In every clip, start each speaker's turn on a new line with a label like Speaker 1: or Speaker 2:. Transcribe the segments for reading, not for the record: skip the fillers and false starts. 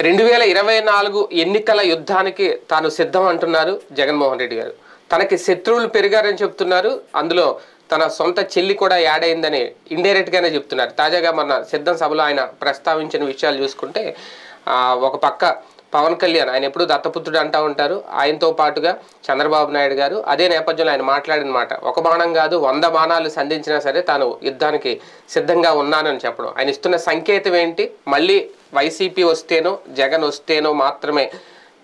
Speaker 1: 2024 ఎన్నికల యుద్ధానికి తాను సిద్ధం అంటున్నారు జగన్మోహన్ రెడ్డి గారు. తనకి శత్రువులు పెరిగారని చెప్తున్నారు. అందులో తన సొంత చెల్లి కూడా యాడ్ అయిందని ఇండైరెక్ట్ గానే చెప్తున్నారు. తాజాగా మన సిద్ధం సభలో ఆయన ప్రస్తావించిన విషయాలు చూసుకుంటే ఒక పక్క పవన్ కళ్యాణ్, ఆయన ఎప్పుడు దత్తపుత్రుడు అంటూ ఉంటారు, ఆయనతో పాటుగా చంద్రబాబు నాయుడు గారు. అదే నేపథ్యంలో ఆయన మాట్లాడిన మాట, ఒక బాణం కాదు 100 బాణాలు సంధించినా సరే తాను యుద్ధానికి సిద్ధంగా ఉన్నానని చెప్పడం. ఆయన ఇస్తున్న సంకేతం ఏంటి? మళ్ళీ వైసీపీ వస్తేనో జగన్ వస్తేనో మాత్రమే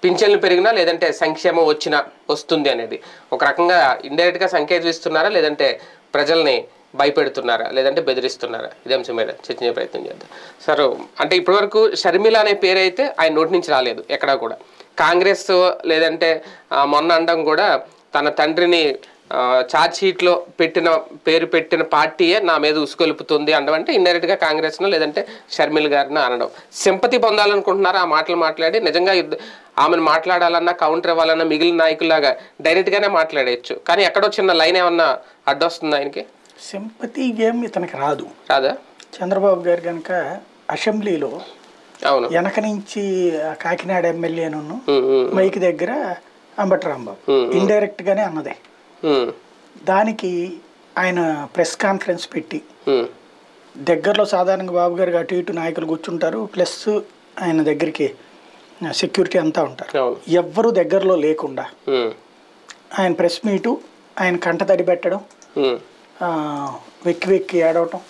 Speaker 1: పింఛన్లు పెరిగినా లేదంటే సంక్షేమం వచ్చినా వస్తుంది అనేది ఒక రకంగా ఇండైరెక్ట్గా సంకేతం ఇస్తున్నారా, లేదంటే ప్రజల్ని భయపెడుతున్నారా, లేదంటే బెదిరిస్తున్నారా? ఇదే అంశం మీద చర్చించే ప్రయత్నం చేద్దాం. సార్, అంటే ఇప్పటివరకు షర్మిల అనే పేరు అయితే ఆయన నోటి నుంచి రాలేదు ఎక్కడా కూడా. కాంగ్రెస్ లేదంటే మొన్న అనడం కూడా తన తండ్రిని ఛార్జ్ షీట్లో పెట్టిన పార్టీయే నా మీద ఉసుకొలుపుతుంది అనడం, అంటే ఇండైరెక్ట్గా కాంగ్రెస్ను లేదంటే షర్మిల గారిని అనడం. సింపతి పొందాలనుకుంటున్నారా ఆ మాటలు మాట్లాడి? నిజంగా ఆమెను మాట్లాడాలన్నా కౌంటర్ ఇవ్వాలన్నా మిగిలిన నాయకుల్లాగా డైరెక్ట్గానే మాట్లాడేయచ్చు, కానీ ఎక్కడో చిన్న లైన్ ఏమన్నా అడ్డొస్తుంది ఆయనకి?
Speaker 2: సింపతి గేమ్ ఇతనికి రాదా? చంద్రబాబు గారు కనుక అసెంబ్లీలో
Speaker 1: అవును
Speaker 2: వెనక నుంచి కాకినాడ ఎమ్మెల్యేను మైక్ దగ్గర అంబటి రాంబాబు ఇండైరెక్ట్ గానే అన్నదే. దానికి ఆయన ప్రెస్ కాన్ఫరెన్స్ పెట్టి దగ్గరలో సాధారణంగా బాబు గారికి అటు ఇటు నాయకులు కూర్చుంటారు, ప్లస్ ఆయన దగ్గరికి సెక్యూరిటీ అంతా ఉంటారు. ఎవ్వరూ దగ్గరలో లేకుండా ఆయన ప్రెస్ మీటు, ఆయన కంటతడి పెట్టడం, వెక్కి వెక్కి ఏడవటం,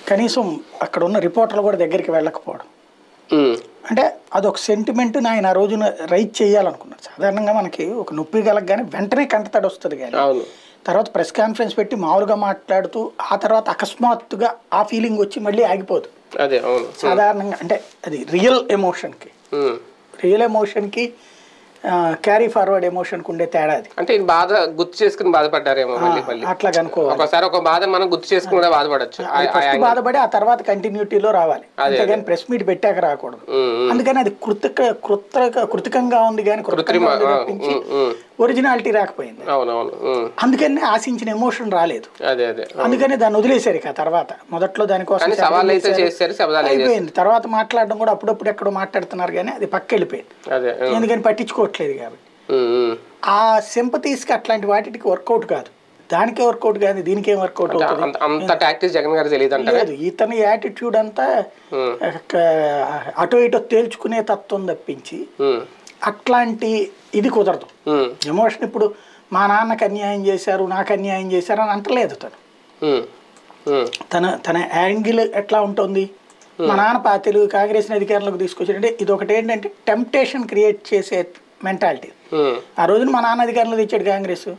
Speaker 2: కనీసం అక్కడ ఉన్న రిపోర్టర్లు కూడా దగ్గరికి వెళ్ళకపోవడం. అంటే అదొక సెంటిమెంట్ని ఆయన ఆ రోజున రైట్ చేయాలనుకున్నారు. సాధారణంగా మనకి ఒక నొప్పి కలగగానే వెంటనే కంటతడి వస్తుంది, కానీ తర్వాత ప్రెస్ కాన్ఫరెన్స్ పెట్టి మామూలుగా మాట్లాడుతూ ఆ తర్వాత అకస్మాత్తుగా ఆ ఫీలింగ్ వచ్చి మళ్ళీ ఆగిపోదు. సాధారణంగా అంటే అది రియల్ ఎమోషన్కి క్యారీ ఫార్వర్డ్ ఎమోషన్కి ఉండే తేడా అది.
Speaker 1: అంటే బాధ గుర్తు చేసుకుని బాధపడ్డారేమో
Speaker 2: అట్లా కనుకోవాలి.
Speaker 1: ఒకసారి ఒక బాధ మనం గుర్తు చేసుకుని బాధపడచ్చు,
Speaker 2: బాధపడి ఆ తర్వాత కంటిన్యూటీలో రావాలి, అంతేగాని ప్రెస్ మీట్ పెట్టాక రాకూడదు. అందుకని అది కృతికంగా ఉంది కానీ తప్పించి ఒరిజినాలిటీ రాకపోయింది. అందుకని ఆశించిన ఎమోషన్ రాలేదు, అందుకని దాన్ని వదిలేశారు. ఇక తర్వాత మొదట్లో దానికోసం అయిపోయింది, తర్వాత మాట్లాడడం కూడా అప్పుడప్పుడు ఎక్కడో మాట్లాడుతున్నారు కానీ అది పక్క వెళ్ళిపోయింది, ఎందుకని పట్టించుకోవట్లేదు కాబట్టి. ఆ సింపతీస్కి అట్లాంటి వాటికి వర్కౌట్ కాదు, దానికే వర్కౌట్ కాదు, దీనికేం వర్కౌట్ అవుతుంది లేదు. ఇతని యాటిట్యూడ్ అంతా అటో ఇటో తేల్చుకునే తత్వం తప్పించి అట్లాంటి ఇది కుదరదు. ఎమోషన్ ఇప్పుడు మా నాన్నకు అన్యాయం చేశారు, నాకు అన్యాయం చేశారు అని అంటలేదు తన యాంగిల్ ఎట్లా ఉంటుంది. మా నాన్న తెలుగు కాంగ్రెస్ అధికారంలోకి తీసుకొచ్చారంటే ఇది ఒకటి ఏంటంటే టెంప్టేషన్ క్రియేట్ చేసే మెంటాలిటీ. ఆ రోజున మా నాన్న అధికారంలో తెచ్చాడు, కాంగ్రెస్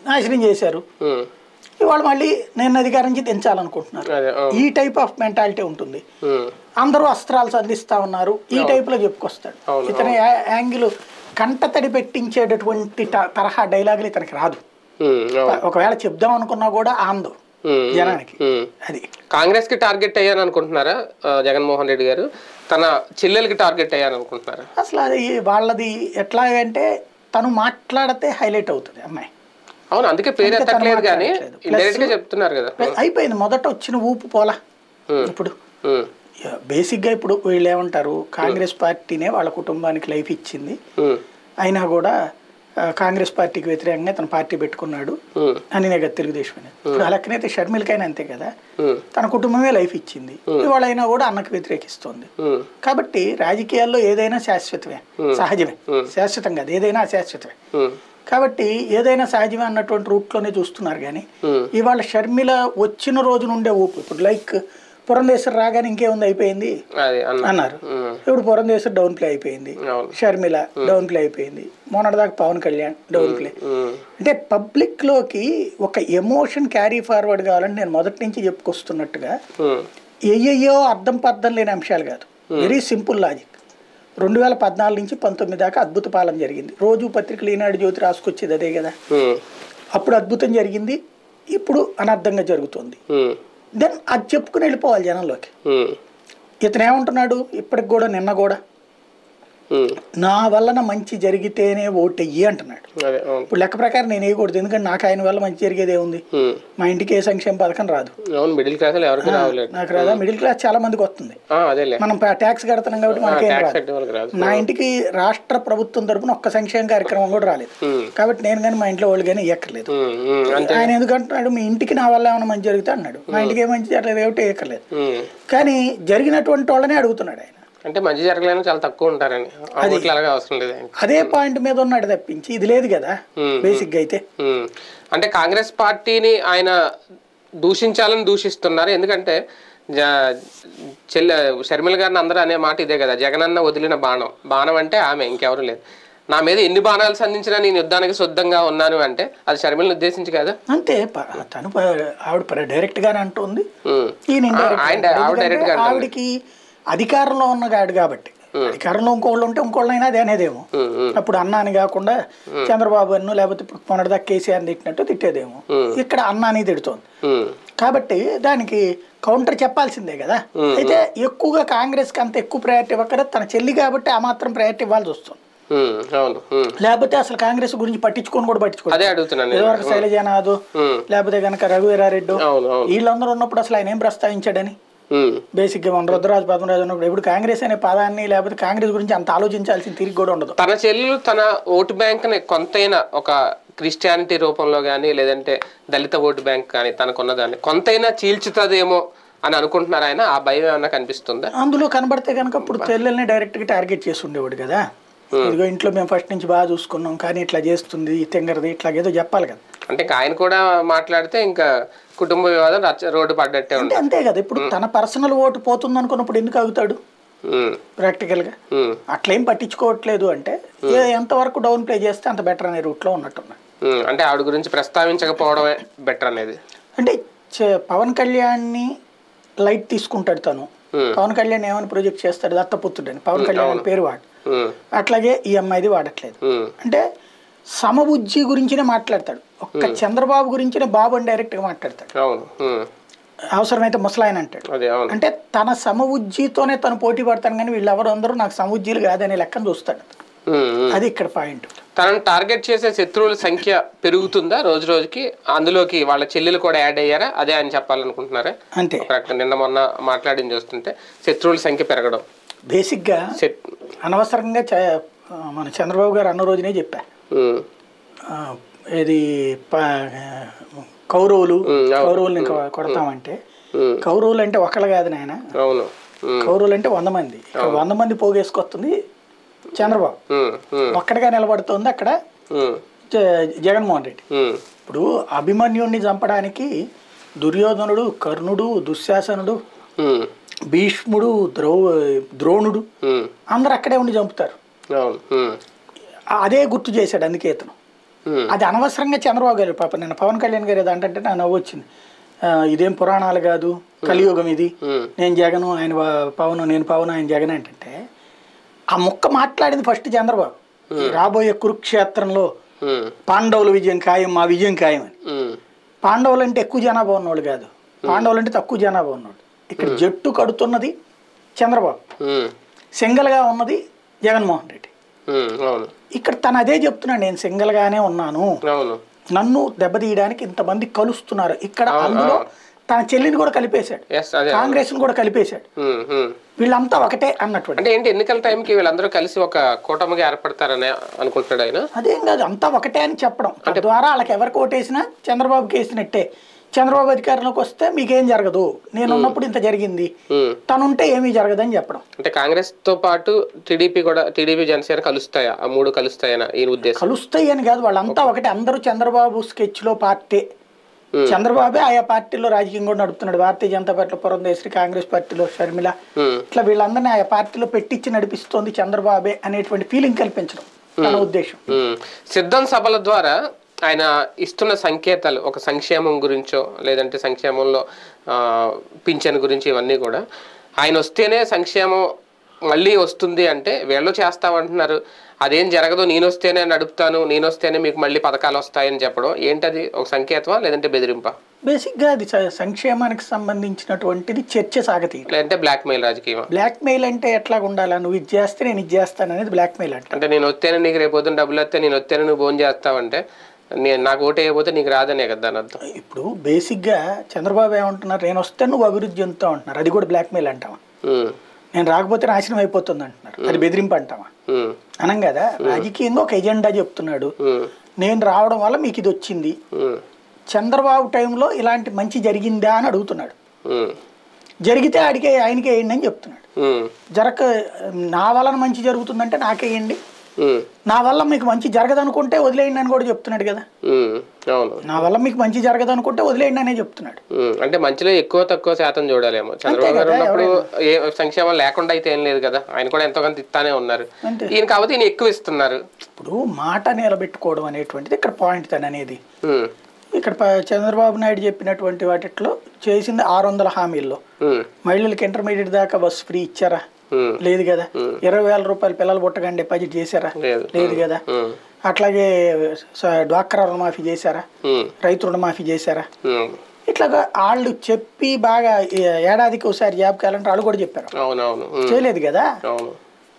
Speaker 2: నాశనం చేశారు, ఇవాళ మళ్ళీ నేను అధికారం నుంచి దించాలనుకుంటున్నారు. ఈ టైప్ ఆఫ్ మెంటాలిటీ ఉంటుంది. అందరూ అస్త్రాలు సంధిస్తా ఉన్నారు, ఈ టైప్ లో చెప్పుకొస్తాడు. ఇతని యాంగిల్ కంటతడి పెట్టించేటటువంటి తరహా డైలాగులు ఇతనికి రాదు. ఒకవేళ చెప్దాం అనుకున్నా కూడా ఆందో జనానికి. అది
Speaker 1: కాంగ్రెస్ కి టార్గెట్ అయ్యాను అనుకుంటున్నారా జగన్మోహన్ రెడ్డి గారు? తన చెల్లెలకి టార్గెట్ అయ్యాను అనుకుంటున్నారా?
Speaker 2: అసలు అది వాళ్ళది ఎట్లాగంటే తను మాట్లాడితే హైలైట్ అవుతుంది అమ్మాయి.
Speaker 1: అవును, అందుకే పేరు ఎత్తట్లేదు కానీ ఇండైరెక్ట్ గా చెప్తున్నారు కదా.
Speaker 2: అయిపోయింది, మొదట వచ్చిన ఊపు పోలా. ఇప్పుడు బేసిక్ గా ఇప్పుడు వీళ్ళు ఏమంటారు, కాంగ్రెస్ పార్టీనే వాళ్ళ కుటుంబానికి లైఫ్ ఇచ్చింది, అయినా కూడా కాంగ్రెస్ పార్టీకి వ్యతిరేకంగా తన పార్టీ పెట్టుకున్నాడు అని కదా తెలుగుదేశం. ఇప్పుడు అలాగనైతే షర్మిలకైనా అంతే కదా, తన కుటుంబమే లైఫ్ ఇచ్చింది, ఇవాళైనా కూడా అన్నకు వ్యతిరేకిస్తుంది. కాబట్టి రాజకీయాల్లో ఏదైనా శాశ్వతమే, సహజమే. శాశ్వతం కాదు, ఏదైనా అశాశ్వతమే. కాబట్టి ఏదైనా సహజమే అన్నటువంటి రూట్లోనే చూస్తున్నారు. కానీ ఇవాళ షర్మిల వచ్చిన రోజు నుండే ఊపు, ఇప్పుడు లైక్ పురంధేశ్వర్ రాగానే ఇంకేముంది అయిపోయింది అన్నారు, ఇప్పుడు పురంధేశ్వర్ డౌన్ ప్లే అయిపోయింది, షర్మిల డౌన్ ప్లే అయిపోయింది, మొన్నటిదాకా పవన్ కళ్యాణ్ డౌన్ ప్లే. అంటే పబ్లిక్ లోకి ఒక ఎమోషన్ క్యారీ ఫార్వర్డ్ కావాలని నేను మొదటి నుంచి చెప్పుకొస్తున్నట్టుగా ఏయో అర్థం పర్థం లేని అంశాలు కాదు, వెరీ సింపుల్ లాజిక్. 2014 నుంచి 19 దాకా అద్భుత పాలన జరిగింది. రోజు పత్రికలు ఈనాడు జ్యోతి రాసుకొచ్చేది అదే కదా. అప్పుడు అద్భుతం జరిగింది, ఇప్పుడు అనర్థంగా జరుగుతుంది. దెన్ అది చెప్పుకుని వెళ్ళిపోవాలి జనంలోకి. ఇతను ఏమంటున్నాడు ఇప్పటికి కూడా, నిన్న కూడా నా వలన మంచి జరిగితేనే ఓటెయ్యి అంటున్నాడు. ఇప్పుడు లెక్క ప్రకారం నేను వేయకూడదు, ఎందుకంటే నాకు ఆయన వల్ల మంచి జరిగేది ఏముంది, మా ఇంటికి ఏ సంక్షేమ పథకం రాదు,
Speaker 1: మిడిల్ క్లాస్
Speaker 2: నాకు రాదా, మిడిల్ క్లాస్ చాలా మందికి వస్తుంది, మనం ట్యాక్స్ కడుతున్నాం కాబట్టి మనకేం రాదు, నా ఇంటికి రాష్ట్ర ప్రభుత్వం తరపున ఒక్క సంక్షేమ కార్యక్రమం కూడా రాలేదు, కాబట్టి నేను కానీ మా ఇంట్లో వాళ్ళు కానీ ఇవ్వక్కర్లేదు. ఆయన ఎందుకంటున్నాడు మీ ఇంటికి నా వల్ల ఏమైనా మంచి జరుగుతా అన్నాడు, మా ఇంటికి ఏ మంచి జరగలేదు ఏమిటి ఇవ్వక్కర్లేదు, కానీ జరిగినటువంటి వాళ్ళనే అడుగుతున్నాడు ఆయన.
Speaker 1: అంటే మంచి జరగలేని చాలా తక్కువ ఉంటారని అవసరం లేదు,
Speaker 2: అదే పాయింట్ మీద ఉన్నాడు తప్పించి ఇది లేదు కదా బేసిక్ గా అయితే.
Speaker 1: అంటే కాంగ్రెస్ పార్టీని ఆయన దూషించాలని దూషిస్తున్నారు, ఎందుకంటే షర్మిల గారిని అందరూ అనే మాట ఇదే కదా, జగనన్న వదిలిన బాణం అంటే ఆమె, ఇంకెవరు లేదు, నా మీద ఎన్ని బాణాలు సంధించినా నేను యుద్ధానికి సిద్ధంగా ఉన్నాను అంటే అది షర్మిలను ఉద్దేశించి కదా.
Speaker 2: అంతే, తను ఆవిడ డైరెక్ట్ గానే అంటుంది, ఆవిడకి అధికారంలో ఉన్నగాడు కాబట్టి, అధికారంలో ఇంకోళ్ళు ఉంటే ఇంకోళ్ళైనా అది అనేదేమో, అప్పుడు అన్న అని కాకుండా చంద్రబాబు అన్ను లేకపోతే మొన్నటిదా కేసీఆర్ తిట్టినట్టు తిట్టేదేమో, ఇక్కడ అన్న అని తిడుతోంది కాబట్టి దానికి కౌంటర్ చెప్పాల్సిందే కదా. అయితే ఎక్కువగా కాంగ్రెస్ కి అంత ఎక్కువ ప్రయారిటీ ఇవ్వకదా, తన చెల్లి కాబట్టి ఆ మాత్రం ప్రయారిటీ ఇవ్వాల్సి వస్తుంది, లేకపోతే అసలు కాంగ్రెస్ గురించి పట్టించుకొని కూడా పట్టించుకోవాలి. ఇదివరకు శైలజానాథ్ లేకపోతే కనుక రఘువీరారెడ్డి వీళ్ళందరూ ఉన్నప్పుడు అసలు ఆయన ఏం ప్రస్తావించాడని, బేసిక్ గా మన రుద్రరాజు పద్మరాజు ఉన్నప్పుడు ఎప్పుడు కాంగ్రెస్ అనే పదాన్ని లేకపోతే కాంగ్రెస్ గురించి అంత ఆలోచించాల్సిన తిరిగి కూడా ఉండదు.
Speaker 1: తన చెల్లెలు తన ఓటు బ్యాంక్ ని కొంతైనా ఒక క్రిస్టియానిటీ రూపంలో కానీ లేదంటే దళిత ఓటు బ్యాంక్ కానీ తనకున్నదాన్ని కొంతైనా చీల్చుతుందేమో అని అనుకుంటున్నారు ఆయన, ఆ భయం ఏమన్నా కనిపిస్తుందా?
Speaker 2: అందులో కనబడితే కనుక ఇప్పుడు చెల్లెల్ని డైరెక్ట్ గా టార్గెట్ చేసి ఉండేవాడు కదా, ఇదిగో ఇంట్లో మేము ఫస్ట్ నుంచి బాగా చూసుకున్నాం కానీ ఇట్లా చేస్తుంది తెంగరది ఇట్లా ఏదో చెప్పాలి కదా.
Speaker 1: అంటే ఆయన కూడా మాట్లాడితే ఇంకా కుటుంబ వివాదం రోడ్డు పడ్డట్టే ఉంటుంది.
Speaker 2: అంతే కదా, ఇప్పుడు తన పర్సనల్ ఓటు పోతుంది అనుకున్నప్పుడు ఎందుకు ఆగుతాడు ప్రాక్టికల్ గా, అట్లేం పట్టించుకోవట్లేదు అంటే ఎంతవరకు డౌన్ ప్లే చేస్తే అంత బెటర్ అనే రూట్ లో ఉన్నట్టున్నాడు.
Speaker 1: అంటే ఆవిడ గురించి ప్రస్తావించకపోవడమే బెటర్ అనేది.
Speaker 2: అంటే పవన్ కళ్యాణ్ ని లైట్ తీసుకుంటాడు తను, పవన్ కళ్యాణ్ ఏమని ప్రొజెక్ట్ చేస్తాడు దత్తపుత్రుడని, పవన్ కళ్యాణ్ అని పేరు వాడు, అట్లాగే ఈ అమ్మాయిది వాడట్లేదు. అంటే సమబుజ్జి గురించినే మాట్లాడతాడు, ఒక్క చంద్రబాబు గురించినే బాబు అని డైరెక్ట్ గా మాట్లాడతాడు, అవసరమైతే ముసలాయన అంటాడు. అంటే తన సమబుజ్జితోనే తను పోటీ పడతాను కానీ వీళ్ళెవరు అందరూ నాకు సమబుజ్జీలు కాదనే లెక్కను చూస్తాడు, అది ఇక్కడ పాయింట్.
Speaker 1: తనను టార్గెట్ చేసే శత్రువుల సంఖ్య పెరుగుతుందా రోజు రోజుకి, అందులోకి వాళ్ళ చెల్లెలు కూడా యాడ్ అయ్యారా, అదే ఆయన చెప్పాలనుకుంటున్నారా?
Speaker 2: అంతే,
Speaker 1: నిన్న మొన్న మాట్లాడింది చూస్తుంటే శత్రువుల సంఖ్య పెరగడం
Speaker 2: బేసిక్ గా అనవసరంగా మన చంద్రబాబు గారు అన్న రోజునే చెప్పారు, ఇది కౌరవుల్ని కొడతామంటే, కౌరవులు అంటే ఒకళ్ళు కాదు నాయన, కౌరవులు అంటే 100 మంది, 100 మంది పోగేసుకొస్తుంది చంద్రబాబు, ఒక్కడిగా నిలబడుతుంది అక్కడ జగన్మోహన్ రెడ్డి. ఇప్పుడు అభిమన్యుడిని చంపడానికి దుర్యోధనుడు, కర్ణుడు, దుశ్శాసనుడు, భీష్ముడు, ద్రోణుడు అందరు అక్కడే ఉండి చంపుతారు, అదే గుర్తు చేశాడు అందుకే ఇతను. అది అనవసరంగా చంద్రబాబు గారు పాప నిన్న పవన్ కళ్యాణ్ గారు ఏదంటే నా నవ్వు వచ్చింది, ఇదేం పురాణాలు కాదు కలియుగం ఇది, నేను జగను ఆయన పవన్ నేను పవన్ ఆయన జగన్ ఏంటంటే, ఆ ముక్క మాట్లాడింది ఫస్ట్ చంద్రబాబు, రాబోయే కురుక్షేత్రంలో పాండవుల విజయం ఖాయం మా విజయం ఖాయం అని. పాండవులు అంటే ఎక్కువ జనాభా ఉన్నవాళ్ళు కాదు, పాండవులు అంటే తక్కువ జనాభా ఉన్నవాళ్ళు. ఇక్కడ జట్టు కడుతున్నది చంద్రబాబు, సింగిల్ గా ఉన్నది జగన్మోహన్ రెడ్డి. ఇక్కడ తను అదే చెప్తున్నాడు, నేను సింగిల్ గానే ఉన్నాను, నన్ను దెబ్బతీయడానికి ఇంతమంది కలుస్తున్నారు ఇక్కడ. అందులో తన చెల్లిని కూడా కలిపేశాడు, కాంగ్రెస్ ని కూడా కలిపేశాడు, వీళ్ళంతా ఒకటే అన్నట్టు.
Speaker 1: అంటే ఏంటి ఎన్నికల టైంకి వీళ్ళందరూ కలిసి ఒక కూటమిగా ఏర్పడతారని అనుకుంటున్నాడు ఆయన.
Speaker 2: అదేం కాదు, అంతా ఒకటే అని చెప్పడం ద్వారా వాళ్ళకి ఎవరికి ఓటేసినా చంద్రబాబుకి వేసినట్టే. చంద్రబాబు అధికారంలోకి వస్తే మీకేం జరగదు, నేను ఉన్నప్పుడు ఇంత జరిగింది, తనుంటే ఏమీ జరగదని చెప్పడం.
Speaker 1: అంటే కాంగ్రెస్ తో పాటు టీడీపీ జనసేన కలుస్తాయా, ఆ మూడు కలుస్తాయనా ఈ ఉద్దేశం?
Speaker 2: కలుస్తాయి అని కాదు, వాళ్ళంతా ఒకటే, అందరూ చంద్రబాబు స్కెచ్ లో పార్టీ, చంద్రబాబే ఆయా పార్టీలో రాజకీయం కూడా నడుపుతున్నాడు. భారతీయ జనతా పార్టీలో పురంధేశ్వరి, కాంగ్రెస్ పార్టీలో షర్మిల, ఇట్లా వీళ్ళందరినీ ఆయా పార్టీలో పెట్టించి నడిపిస్తోంది చంద్రబాబే అనేటువంటి ఫీలింగ్ కల్పించడం తన ఉద్దేశం.
Speaker 1: సిద్ధం సభల ద్వారా ఆయన ఇస్తున్న సంకేతాలు ఒక సంక్షేమం గురించో లేదంటే సంక్షేమంలో పింఛన్ గురించి ఇవన్నీ కూడా, ఆయన వస్తేనే సంక్షేమం మళ్ళీ వస్తుంది అంటే వీళ్ళు చేస్తామంటున్నారు, అదేం జరగదు, నేను వస్తేనే నడుపుతాను, నేను వస్తేనే మీకు మళ్ళీ పథకాలు వస్తాయని చెప్పడం ఏంటది? ఒక సంకేతమా లేదంటే బెదిరింపా?
Speaker 2: బేసిక్గా అది సంక్షేమానికి సంబంధించినటువంటిది చర్చ సాగతీ.
Speaker 1: లేదంటే బ్లాక్ మెయిల్ రాజకీయమా?
Speaker 2: బ్లాక్ మెయిల్ అంటే ఎట్లా ఉండాలా, నువ్వు ఇది చేస్తే నేను ఇది చేస్తాను అనేది బ్లాక్ మెయిల్
Speaker 1: అంటే నేను వస్తేనే నీకు రేపు పొద్దున్న డబ్బులు వస్తే, నేను వస్తేనే నువ్వు భోజనం చేస్తావంటే నేను నాకు ఓటు వేయకపోతే నీకు రాదనే కదా దాని అర్థం.
Speaker 2: ఇప్పుడు బేసిక్గా చంద్రబాబు ఏమంటున్నారు, నేను వస్తే నువ్వు అభివృద్ధి చెందుతావు అంటున్నారు, అది కూడా బ్లాక్ మెయిల్ అంటావా? నేను రాకపోతే నాశనం అయిపోతుంది అంటున్నారు, అది బెదిరింపు అంటావా? అనం కదా. రాజకీయంగా ఒక ఎజెండా చెప్తున్నాడు, నేను రావడం వల్ల మీకు ఇది వచ్చింది, చంద్రబాబు టైంలో ఇలాంటి మంచి జరిగిందా అని అడుగుతున్నాడు. జరిగితే ఆయనకే వేయండి అని చెప్తున్నాడు. నా వలన మంచి జరుగుతుందంటే నాకేయండి, నా వల్ల మీకు మంచి జరగదనుకుంటే వదిలేయండి అని కూడా చెప్తున్నాడు కదా. నా వల్ల మీకు మంచి జరగదనుకుంటే వదిలేయండి అనే చెప్తున్నాడు.
Speaker 1: అంటే మంచిలో ఎక్కువ తక్కువ శాతం చూడాలేమో. చంద్రబాబు గారు ఉన్నప్పుడు ఏ సంక్షేమం లేకుండా అయితే ఏం లేదు కదా, ఆయన కూడా ఎంతో కొంత ఇస్తానే ఉన్నారు. ఈయన కాబట్టి ఈయన ఎక్కువ ఇస్తున్నారు.
Speaker 2: ఇప్పుడు మాట నిలబెట్టుకోవడం అనేటువంటిది ఇక్కడ పాయింట్ తను అనేది. ఇక్కడ చంద్రబాబు నాయుడు చెప్పినటువంటి వాటిలో చేసింది 600 హామీల్లో మహిళలకు ఇంటర్మీడియట్ దాకా బస్సు ఫ్రీ ఇచ్చారా? లేదు కదా. 20,000 రూపాయలు పిల్లలు పుట్టగానే డిపాజిట్ చేశారా? లేదు కదా. అట్లాగే డ్వాక్రా రుణమాఫీ చేశారా? రైతు రుణమాఫీ చేశారా? ఇట్లాగా వాళ్ళు చెప్పి బాగా ఏడాదికి ఒకసారి జాబ్ క్యాలెండర్ వాళ్ళు కూడా చెప్పారు, చేయలేదు కదా.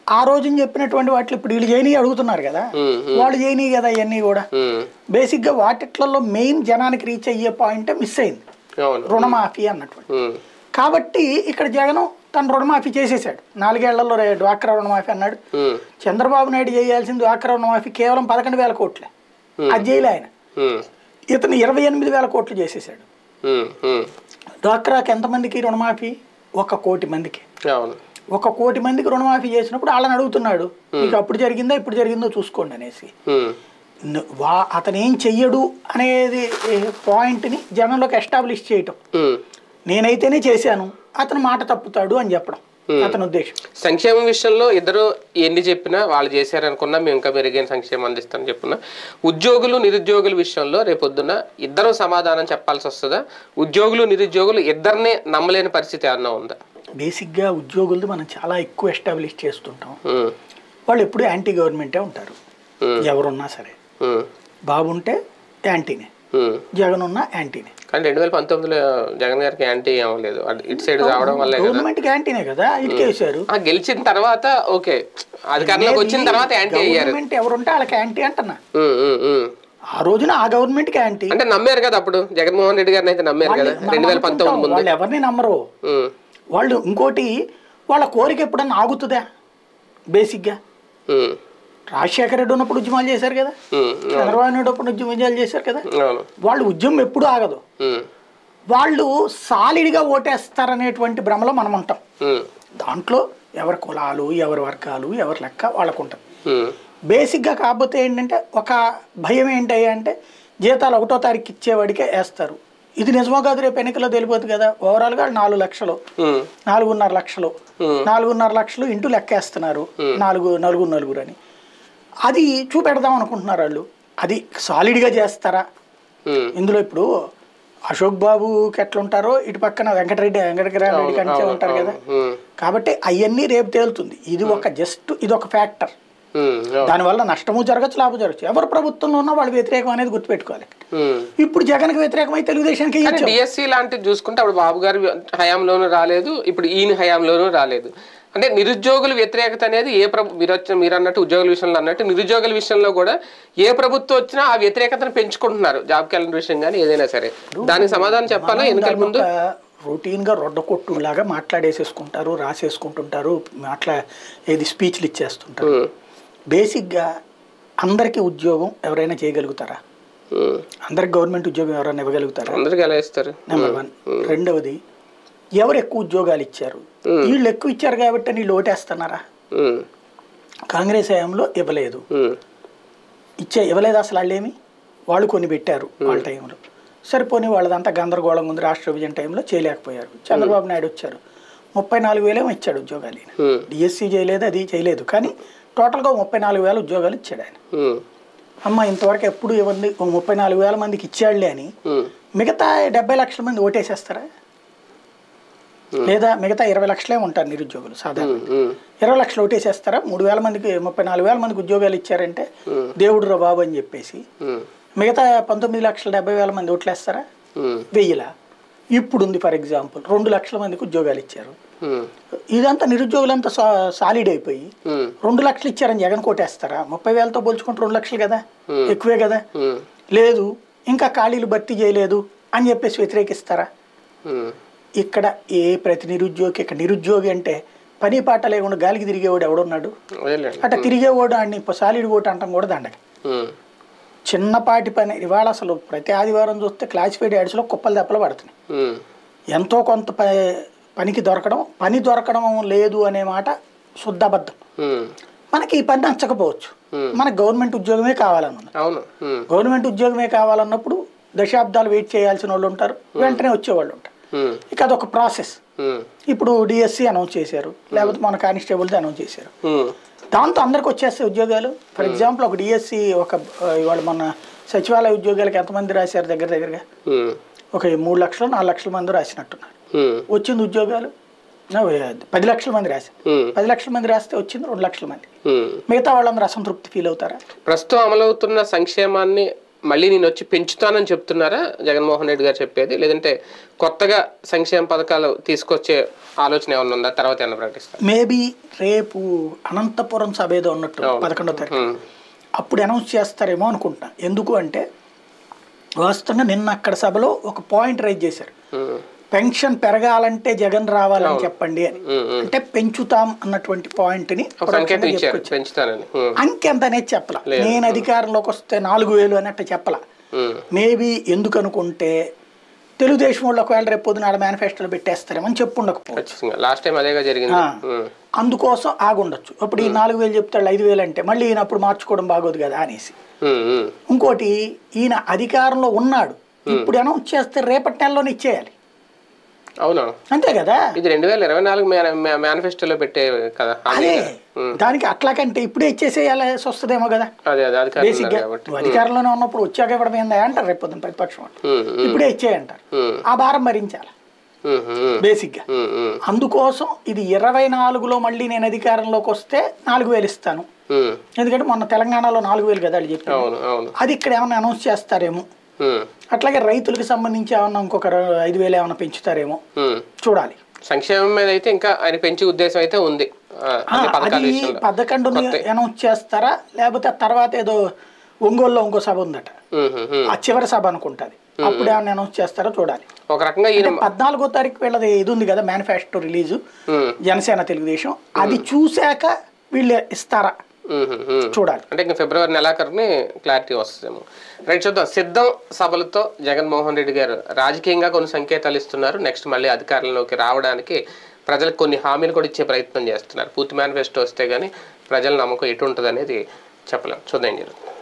Speaker 2: ఆ రోజున చెప్పినటువంటి వాటిలో ఇప్పుడు వీళ్ళు చేయని అడుగుతున్నారు కదా, వాళ్ళు చేయని కదా ఇవన్నీ కూడా. బేసిక్ గా వాటిట్లలో మెయిన్ జనానికి రీచ్ అయ్యే పాయింట్ మిస్ అయింది, రుణమాఫీ అన్నటువంటి. కాబట్టి ఇక్కడ జగన్ తను రుణమాఫీ చేసేసాడు 4 ఏళ్లలో. డ్వాక్రా రుణమాఫీ అన్నాడు. చంద్రబాబు నాయుడు చేయాల్సింది డ్వాక్రా రుణమాఫీ కేవలం 11,000 కోట్లే, అది చేయలే ఆయన. ఇతను 28,000 కోట్లు చేసేసాడు. డ్వాక్రాకి ఎంతమందికి రుణమాఫీ? 1 కోటి మందికి. 1 కోటి మందికి రుణమాఫీ చేసినప్పుడు వాళ్ళని అడుగుతున్నాడు, మీకు అప్పుడు జరిగిందా ఇప్పుడు జరిగిందో చూసుకోండి అనేసి. అతను ఏం చెయ్యడు అనేది పాయింట్ని జనంలోకి ఎస్టాబ్లిష్ చేయటం. నేనైతేనే చేశాను, అతను మాట తప్పుతాడు అని చెప్పడం అతని ఉద్దేశం.
Speaker 1: సంక్షేమం విషయంలో ఇద్దరు ఎన్ని చెప్పినా వాళ్ళు చేశారనుకున్నా మేము ఇంకా మెరుగైన సంక్షేమం అందిస్తామని చెప్పున్నా. ఉద్యోగులు నిరుద్యోగుల విషయంలో రేపొద్దున ఇద్దరు సమాధానం చెప్పాల్సి వస్తుందా? ఉద్యోగులు నిరుద్యోగులు ఇద్దరినే నమ్మలేని పరిస్థితి ఏమన్నా ఉందా?
Speaker 2: బేసిక్గా ఉద్యోగులది మనం చాలా ఎక్కువ ఎస్టాబ్లిష్ చేస్తుంటాం. వాళ్ళు ఎప్పుడు యాంటీ గవర్నమెంటే ఉంటారు, ఎవరున్నా సరే. బాబు ఉంటే యాంటీనే, జగన్ ఉన్నా యాంటీనే.
Speaker 1: కానీ 2019లో జగన్ గారికి యాంటీ ఏమలేదు, ఇటు సైడ్ రావడం వల్ల
Speaker 2: గవర్నమెంట్కి యాంటీనే కదా ఇటుకేసారు.
Speaker 1: గెలిచిన తర్వాత ఓకే, అధికారంలోకి వచ్చిన తర్వాత యాంటీ అయ్యారు.
Speaker 2: ఎవరుంటే వాళ్ళకి యాంటీ అంటున్నా. ఆ రోజున ఆ గవర్నమెంట్కి యాంటీ
Speaker 1: అంటే నమ్మారు కదా అప్పుడు జగన్మోహన్ రెడ్డి గారిని అయితే నమ్మారు కదా 2019 ముందు.
Speaker 2: వాళ్ళు ఎవరిని నమ్మరు. వాళ్ళు ఇంకోటి వాళ్ళ కోరిక ఎప్పుడన్నా ఆగుతుందా? బేసిక్గా రాజశేఖర రెడ్డి ఉన్నప్పుడు ఉద్యమాలు చేశారు కదా, చంద్రబాబు నాయుడు ఉన్నప్పుడు ఉద్యమాలు చేశారు కదా. వాళ్ళు ఉద్యమం ఎప్పుడు ఆగదు. వాళ్ళు సాలిడ్గా ఓటేస్తారనేటువంటి భ్రమలో మనం ఉంటాం. దాంట్లో ఎవరి కులాలు ఎవరి వర్గాలు ఎవరి లెక్క వాళ్ళకు ఉంటుంది. బేసిక్గా కాకపోతే ఏంటంటే ఒక భయం ఏంటయ్యా అంటే జీతాలు 1వ తారీఖు ఇచ్చేవాడికే వేస్తారు. ఇది నిజమో కాదు రేపు ఎన్నికల్లో తెలిపోతుంది కదా. ఓవరాల్గా 4 లక్షలు 4.5 లక్షలు 4.5 లక్షలు ఇంటూ లెక్కేస్తున్నారు, 4 అని. అది చూపెడదాం అనుకుంటున్నారు వాళ్ళు. అది సాలిడ్గా చేస్తారా? ఇందులో ఇప్పుడు అశోక్ బాబుకి ఎట్లుంటారో ఇటు పక్కన వెంకటరామరెడ్డి కంటే ఉంటారు కదా. కాబట్టి అవన్నీ రేపు తేలుతుంది. ఇది ఒక జస్ట్ ఇది ఒక ఫ్యాక్టర్. దానివల్ల నష్టము జరగచ్చు, లాభం జరగచ్చు. ఎవరు ప్రభుత్వంలో ఉన్నా వాళ్ళు వ్యతిరేకం అనేది గుర్తుపెట్టుకోవాలి. ఇప్పుడు జగన్కి వ్యతిరేకమై తెలుగుదేశానికి
Speaker 1: డిఎస్సీ లాంటివి చూసుకుంటే అప్పుడు బాబు గారి హయాంలోనూ రాలేదు, ఇప్పుడు ఈయన హయాంలోనూ రాలేదు. అంటే నిరుద్యోగుల వ్యతిరేకత అనేది మీరు అన్నట్టు ఉద్యోగుల విషయంలో అన్నట్టు నిరుద్యోగుల విషయంలో కూడా ఏ ప్రభుత్వం వచ్చినా ఆ వ్యతిరేకతను పెంచుకుంటున్నారు. జాబ్ క్యాలెండర్ విషయం కానీ ఏదైనా సరే. దానికి సమాధానం చెప్పాలా? ఎన్నికల ముందు
Speaker 2: రొటీన్గా రొడ్డకొట్టులాగా మాట్లాడేసేసుకుంటారు, రాసేసుకుంటుంటారు, ఏది స్పీచ్లు ఇచ్చేస్తుంటారు. బేసిక్గా అందరికీ ఉద్యోగం ఎవరైనా చేయగలుగుతారా? అందరికి గవర్నమెంట్ ఉద్యోగం ఎవరైనా ఇవ్వగలుగుతారా?
Speaker 1: అందరికి ఎలా ఇస్తారు?
Speaker 2: నెంబర్ 1. రెండవది, ఎవరు ఎక్కువ ఉద్యోగాలు ఇచ్చారు? వీళ్ళు ఎక్కువ ఇచ్చారు కాబట్టి వీళ్ళు ఓటేస్తున్నారా? కాంగ్రెస్ హయాంలో ఇవ్వలేదు, ఇవ్వలేదు అసలు. వాళ్ళేమి వాళ్ళు కొన్ని పెట్టారు వాళ్ళ టైంలో, సరిపోని వాళ్ళదంతా గందరగోళంగా ఉంది. రాష్ట్ర విభజన టైంలో చేయలేకపోయారు. చంద్రబాబు నాయుడు వచ్చారు, 34,000 ఇచ్చాడు ఉద్యోగాలు. డిఎస్సీ చేయలేదు, అది చేయలేదు, కానీ టోటల్గా 34,000 ఉద్యోగాలు ఇచ్చాడు ఆయన. అమ్మ ఇంతవరకు ఎప్పుడు ఇవ్వండి 34,000 మందికి ఇచ్చాడులే అని మిగతా 70 లక్షల మంది ఓటేసేస్తారా? లేదా మిగతా 20 లక్షలే ఉంటారు నిరుద్యోగులు సాధారణ 20 లక్షలు ఓటేసేస్తారా 3,000 మందికి 34,000 మందికి ఉద్యోగాలు ఇచ్చారంటే దేవుడు రా బాబు అని చెప్పేసి మిగతా 19,70,000 మంది ఓట్లేస్తారా 1000 ఇప్పుడు ఉంది ఫర్ ఎగ్జాంపుల్ 2 లక్షల మందికి ఉద్యోగాలు ఇచ్చారు ఇదంతా నిరుద్యోగులంతా సాలిడ్ అయిపోయి 2 లక్షలు ఇచ్చారని జగన్ కోటేస్తారా 30,000తో పోల్చుకుంటే 2 లక్షలు కదా ఎక్కువే కదా లేదు ఇంకా ఖాళీలు భర్తీ చేయలేదు అని చెప్పేసి వ్యతిరేకిస్తారా ఇక్కడ ఏ ప్రతి నిరుద్యోగి ఇక్కడ నిరుద్యోగి అంటే పని పాట లేకుండా గాలికి తిరిగేవాడు ఎవడున్నాడు అట్లా తిరిగేవాడు అని సాలిడ్ ఓటు అంటాం కూడా దండగ చిన్నపాటి పని ఇవాళ అసలు ప్రతి ఆదివారం చూస్తే క్లాసిఫైడ్ యాడ్స్లో కుప్పలు దెప్పలు పడుతున్నాయి ఎంతో కొంత పని దొరకడం లేదు అనే మాట శుద్ధబద్ధం మనకి ఈ పని నచ్చకపోవచ్చు మనకు గవర్నమెంట్ ఉద్యోగమే కావాలన్నమాట గవర్నమెంట్ ఉద్యోగమే కావాలన్నప్పుడు దశాబ్దాలు వెయిట్ చేయాల్సిన వాళ్ళు ఉంటారు వెంటనే వచ్చేవాళ్ళు ఉంటారు ఇక అదొక ప్రాసెస్ ఇప్పుడు డిఎస్సి అనౌన్స్ చేశారు లేకపోతే మన కానిస్టేబుల్ది అనౌన్స్ చేశారు దాంతో అందరికి వచ్చేస్తాయి ఉద్యోగాలు ఫర్ ఎగ్జాంపుల్ ఒక డిఎస్సి ఇవాళ మన సచివాలయ ఉద్యోగాలకు ఎంతమంది రాశారు దగ్గరగా ఒక 3 లక్షలు 4 లక్షల మంది రాసినట్టున్నారు వచ్చింది ఉద్యోగాలు 10 లక్షల మంది రాశారు 10 లక్షల మంది రాస్తే వచ్చింది 2 లక్షల మంది మిగతా వాళ్ళందరూ అసంతృప్తి ఫీల్ అవుతారా
Speaker 1: ప్రస్తుతం అమలవుతున్న సంక్షేమాన్ని మళ్ళీ నేను వచ్చి పెంచుతానని చెప్తున్నారా జగన్మోహన్ రెడ్డి గారు చెప్పేది లేదంటే కొత్తగా సంక్షేమ పథకాలు తీసుకొచ్చే ఆలోచన ఏమన్నా ఉందా తర్వాత ఏమన్నా ప్రకటిస్తారు
Speaker 2: మేబీ రేపు అనంతపురం సభ ఏదో ఉన్నట్టు 11వ తారీఖు అప్పుడు అనౌన్స్ చేస్తారేమో అనుకుంటున్నా ఎందుకు అంటే వాస్తవంగా నిన్న అక్కడ సభలో ఒక పాయింట్ రైజ్ చేశారు పెన్షన్ పెరగాలంటే జగన్ రావాలని చెప్పండి అని అంటే పెంచుతాం అన్నటువంటి పాయింట్ ని అంకెంత అనేది చెప్పలా నేను అధికారంలోకి వస్తే 4,000 అని అట్ట చెప్పలా మేబీ ఎందుకు అనుకుంటే తెలుగుదేశం వాళ్ళు ఒకవేళ రేపు పొద్దున మేనిఫెస్టోలో పెట్టేస్తారేమని
Speaker 1: చెప్పుండకపోవచ్చు
Speaker 2: అందుకోసం ఆగుండొచ్చు అప్పుడు ఈ 4,000 చెప్తాడు 5,000 అంటే మళ్ళీ ఈయన అప్పుడు మార్చుకోవడం బాగోదు కదా అనేసి ఇంకోటి ఈయన అధికారంలో ఉన్నాడు ఇప్పుడు అనౌన్స్ చేస్తే రేపటి నెలలోనే ఇచ్చేయాలి
Speaker 1: అవునా
Speaker 2: అంతే కదా
Speaker 1: ఇది 2024 మేనిఫెస్టోలో పెట్టే కదా
Speaker 2: అదే దానికి అట్లాకంటే ఇప్పుడే ఇచ్చేసేయాల్సి వస్తుందేమో కదా బేసిక్ గా అధికారంలోనే ఉన్నప్పుడు వచ్చాక ఇవ్వడం ఏందా అంటారు రేపు పొద్దున ప్రతిపక్షం ఇప్పుడే ఇచ్చేయంటారు ఆ భారం భరించాలి బేసిక్ గా అందుకోసం ఇది 24లో మళ్ళీ నేను అధికారంలోకి వస్తే 4,000 ఇస్తాను ఎందుకంటే మొన్న తెలంగాణలో 4,000 కదా వాళ్ళు చెప్పారు అది ఇక్కడ ఏమన్నా అనౌన్స్ చేస్తారేమో అట్లాగే రైతులకు సంబంధించి ఏమన్నా ఇంకొక 5,000 ఏమన్నా పెంచుతారేమో చూడాలి
Speaker 1: సంక్షేమం మీద అయితే ఇంకా ఆయన పెంచే ఉద్దేశం అయితే ఉంది
Speaker 2: అది 11 అనౌన్స్ చేస్తారా లేకపోతే తర్వాత ఏదో ఒంగోలులో ఇంకో సభ ఉందట ఆ చివరి సభ అనుకుంటది అప్పుడు ఏమన్నా అనౌన్స్ చేస్తారో చూడాలి
Speaker 1: ఒక రకంగా
Speaker 2: 14వ తారీఖు వీళ్ళది ఇది ఉంది కదా మేనిఫెస్టో రిలీజు జనసేన తెలుగుదేశం అది చూశాక వీళ్ళు ఇస్తారా చూడాలి
Speaker 1: అంటే ఇంకా ఫిబ్రవరి నెలాఖరుని క్లారిటీ వస్తుందేమో రైట్ చూద్దాం సిద్ధం సభలతో జగన్మోహన్ రెడ్డి గారు రాజకీయంగా కొన్ని సంకేతాలు ఇస్తున్నారు నెక్స్ట్ మళ్ళీ అధికారంలోకి రావడానికి ప్రజలకు కొన్ని హామీలు కూడా ఇచ్చే ప్రయత్నం చేస్తున్నారు పూర్తి మేనిఫెస్టో వస్తే గానీ ప్రజల నమ్మకం ఎటు ఉంటుంది అనేది చెప్పలేం చూద్దాం జరుగుతుంది